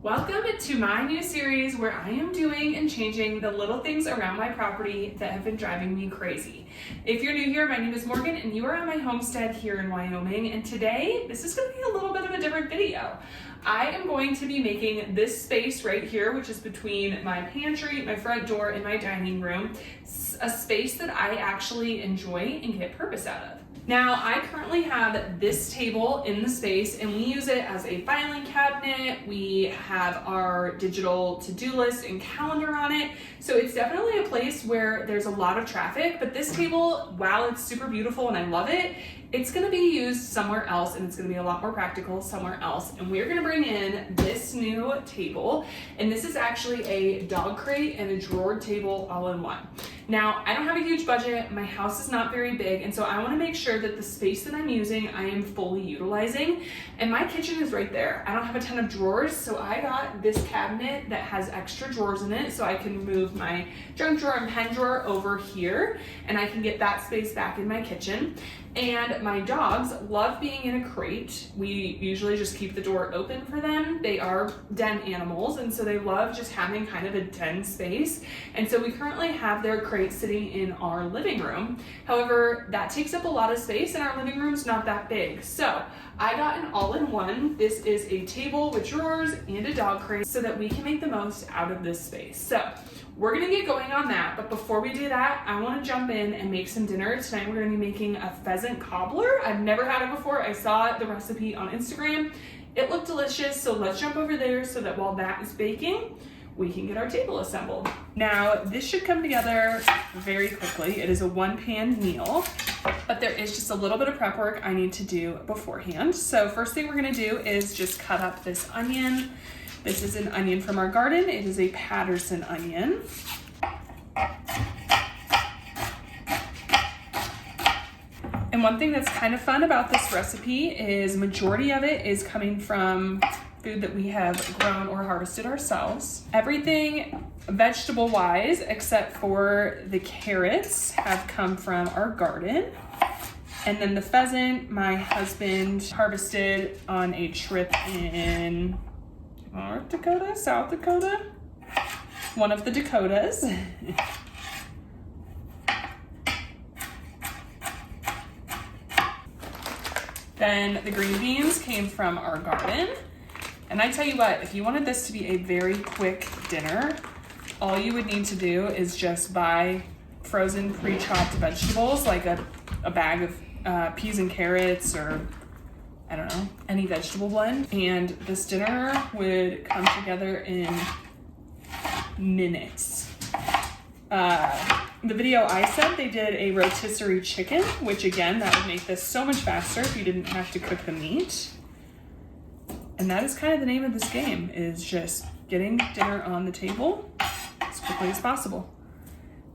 Welcome to my new series where I am doing and changing the little things around my property that have been driving me crazy. If you're new here, my name is Morgan and you are on my homestead here in Wyoming, and today this is going to be a little bit of a different video. I am going to be making this space right here, which is between my pantry, my front door, and my dining room, a space that I actually enjoy and get purpose out of. Now, I currently have this table in the space and we use it as a filing cabinet. We have our digital to-do list and calendar on it. So it's definitely a place where there's a lot of traffic, but this table, while it's super beautiful and I love it, it's gonna be used somewhere else and it's gonna be a lot more practical somewhere else. And we're gonna bring in this new table, and this is actually a dog crate and a drawer table all in one. Now, I don't have a huge budget, my house is not very big, and so I wanna make sure that the space that I'm using, I am fully utilizing. And my kitchen is right there. I don't have a ton of drawers, so I got this cabinet that has extra drawers in it, so I can move my junk drawer and pen drawer over here, and I can get that space back in my kitchen. And my dogs love being in a crate. We usually just keep the door open for them. They are den animals, and so they love just having kind of a den space. And so we currently have their crate sitting in our living room. However, that takes up a lot of space and our living room's not that big. So I got an all-in-one. This is a table with drawers and a dog crate so that we can make the most out of this space. So we're gonna get going on that, but before we do that, I wanna jump in and make some dinner. Tonight we're gonna be making a pheasant cobbler. I've never had it before. I saw the recipe on Instagram. It looked delicious, so let's jump over there so that while that is baking, we can get our table assembled. Now, this should come together very quickly. It is a one-pan meal, but there is just a little bit of prep work I need to do beforehand. So first thing we're gonna do is just cut up this onion. This is an onion from our garden. It is a Patterson onion. And one thing that's kind of fun about this recipe is majority of it is coming from food that we have grown or harvested ourselves. Everything vegetable-wise, except for the carrots, have come from our garden. And then the pheasant, my husband harvested on a trip in North Dakota, South Dakota, one of the Dakotas. Then the green beans came from our garden. And I tell you what, if you wanted this to be a very quick dinner, all you would need to do is just buy frozen pre-chopped vegetables, like a bag of peas and carrots, or I don't know, any vegetable blend. And this dinner would come together in minutes. The video I said, they did a rotisserie chicken, which again, that would make this so much faster if you didn't have to cook the meat. And that is kind of the name of this game, is just getting dinner on the table as quickly as possible.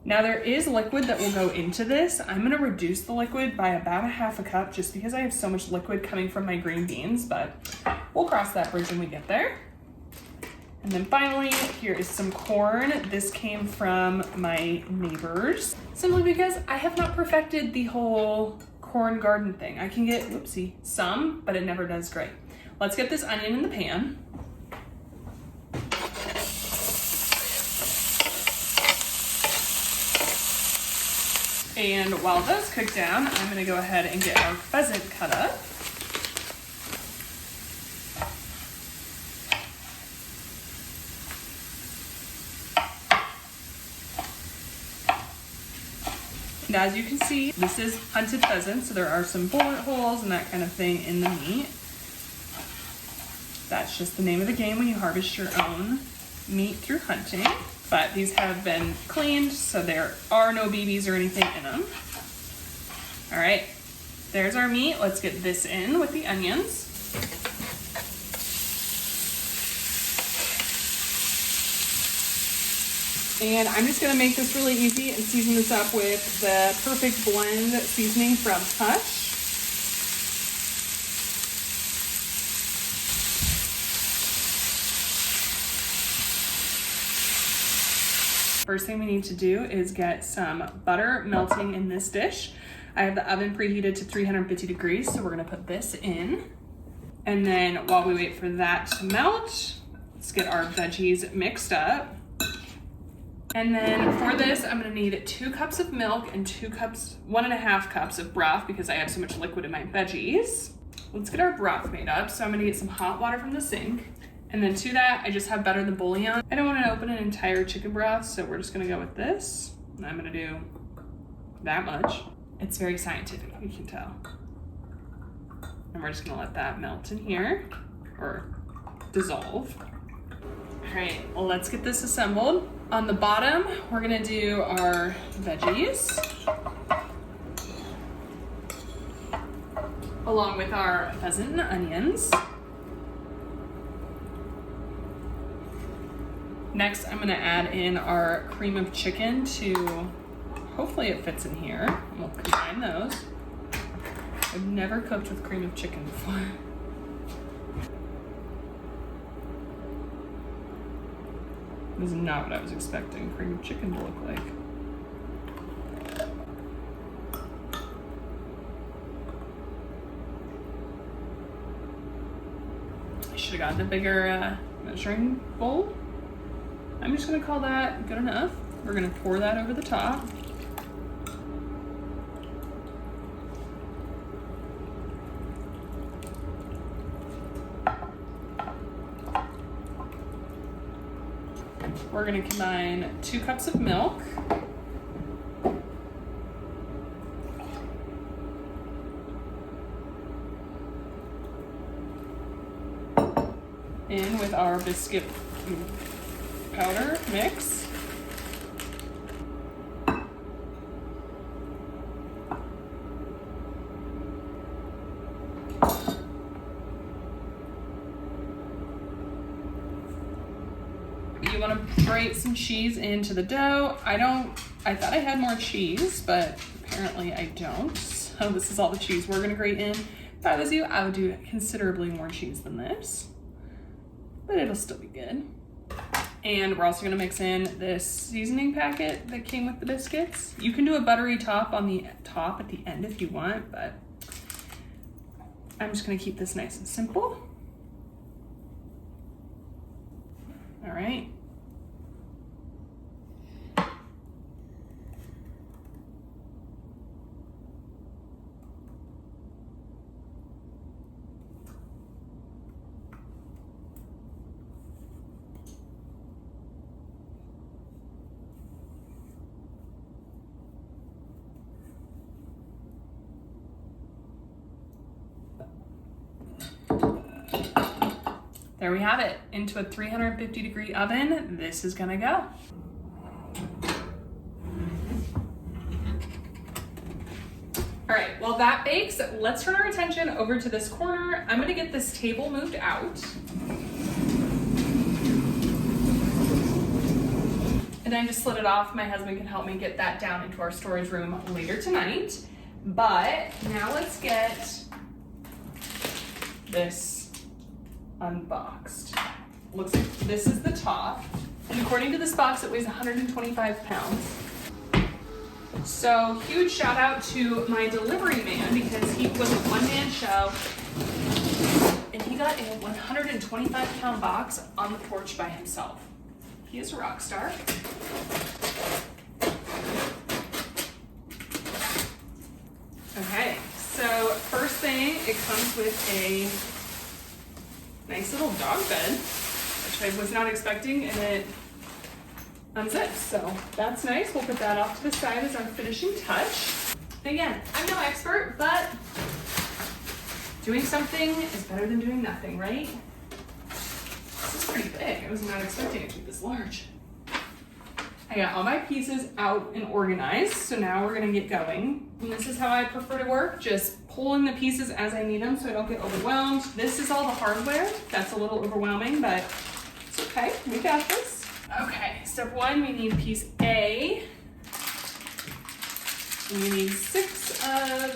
Now there is liquid that will go into this. I'm gonna reduce the liquid by about a half a cup just because I have so much liquid coming from my green beans, but we'll cross that bridge when we get there. And then finally, here is some corn. This came from my neighbors, simply because I have not perfected the whole corn garden thing. I can get, whoopsie, some, but it never does great. Let's get this onion in the pan. And while those cook down, I'm gonna go ahead and get our pheasant cut up. And as you can see, this is hunted pheasant, so there are some bullet holes and that kind of thing in the meat. That's just the name of the game when you harvest your own meat through hunting. But these have been cleaned, so there are no BBs or anything in them. All right, there's our meat. Let's get this in with the onions. And I'm just gonna make this really easy and season this up with the Perfect Blend seasoning from Hush. First thing we need to do is get some butter melting in this dish. I have the oven preheated to 350 degrees, so we're gonna put this in. And then while we wait for that to melt, Let's get our veggies mixed up. And then for this, I'm gonna need 2 cups of milk and 1.5 cups of broth because I have so much liquid in my veggies. Let's get our broth made up. So I'm gonna get some hot water from the sink. And then to that, I just have butter the bouillon. I don't wanna open an entire chicken broth, so we're just gonna go with this. And I'm gonna do that much. It's very scientific, you can tell. And we're just gonna let that melt in here, or dissolve. All right, well, let's get this assembled. On the bottom, we're gonna do our veggies, along with our pheasant and onions. Next, I'm gonna add in our cream of chicken to, hopefully it fits in here. And we'll combine those. I've never cooked with cream of chicken before. This is not what I was expecting cream of chicken to look like. I should have gotten a bigger measuring bowl. I'm just gonna call that good enough. We're gonna pour that over the top. We're gonna combine 2 cups of milk. In with our biscuit powder mix. You want to grate some cheese into the dough. I thought I had more cheese, but apparently I don't. So this is all the cheese we're gonna grate in. If I was you, I would do considerably more cheese than this, but it'll still be good. And we're also gonna mix in this seasoning packet that came with the biscuits. You can do a buttery top on the top at the end if you want, but I'm just gonna keep this nice and simple. All right. There we have it, into a 350-degree oven. This is gonna go. All right, while that bakes, let's turn our attention over to this corner. I'm gonna get this table moved out. And I just slid it off. My husband can help me get that down into our storage room later tonight. But now let's get this unboxed. Looks like this is the top. And according to this box, it weighs 125 pounds. So huge shout out to my delivery man because he was a one-man show and he got a 125-pound box on the porch by himself. He is a rock star. Okay, so first thing, it comes with a nice little dog bed, which I was not expecting, and it unzips, so that's nice. We'll put that off to the side as our finishing touch. Again, I'm no expert, but doing something is better than doing nothing, right? This is pretty big. I was not expecting it to be this large. I got all my pieces out and organized, so now we're gonna get going. And this is how I prefer to work, just pulling the pieces as I need them so I don't get overwhelmed. This is all the hardware. That's a little overwhelming, but it's okay, we got this. Okay, step one, we need piece A. We need 6 of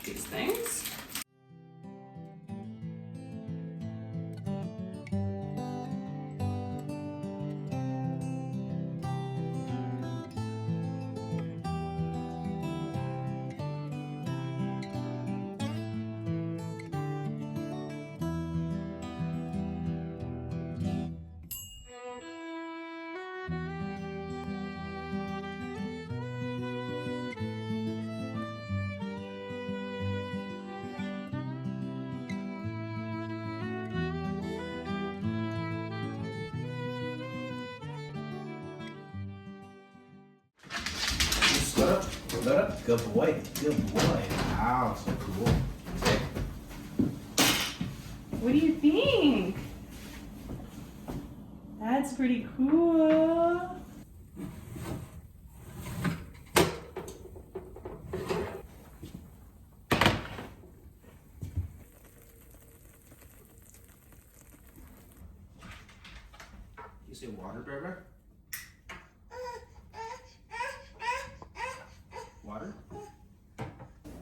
these things. Load up. Load up. Good boy. Good boy. Wow, so cool. Okay. What do you think? That's pretty cool. You say water, Bear? Water?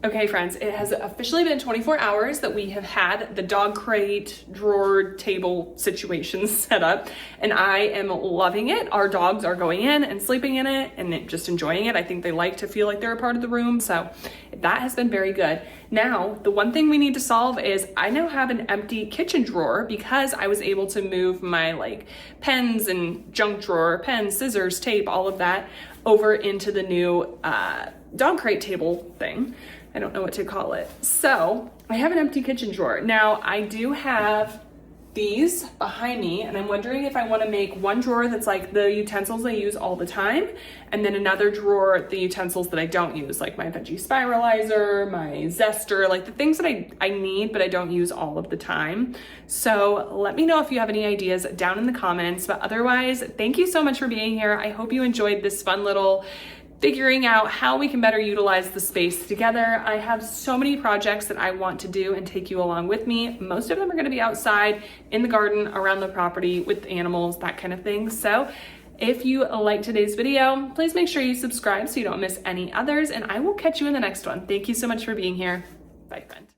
Okay, friends, it has officially been 24 hours that we have had the dog crate, drawer, table situation set up, and I am loving it. Our dogs are going in and sleeping in it and just enjoying it. I think they like to feel like they're a part of the room, so that has been very good. Now, the one thing we need to solve is I now have an empty kitchen drawer because I was able to move my like pens and junk drawer, pens, scissors, tape, all of that over into the new dog crate table thing. I don't know what to call it. So I have an empty kitchen drawer. Now I do have these behind me, and I'm wondering if I want to make one drawer that's like the utensils I use all the time, and then another drawer, the utensils that I don't use, like my veggie spiralizer, my zester, like the things that I need but I don't use all of the time. So let me know if you have any ideas down in the comments, but otherwise, thank you so much for being here. I hope you enjoyed this fun little figuring out how we can better utilize the space together. I have so many projects that I want to do and take you along with me. Most of them are going to be outside, in the garden, around the property, with animals, that kind of thing. So if you like today's video, please make sure you subscribe so you don't miss any others, and I will catch you in the next one. Thank you so much for being here. Bye, friend.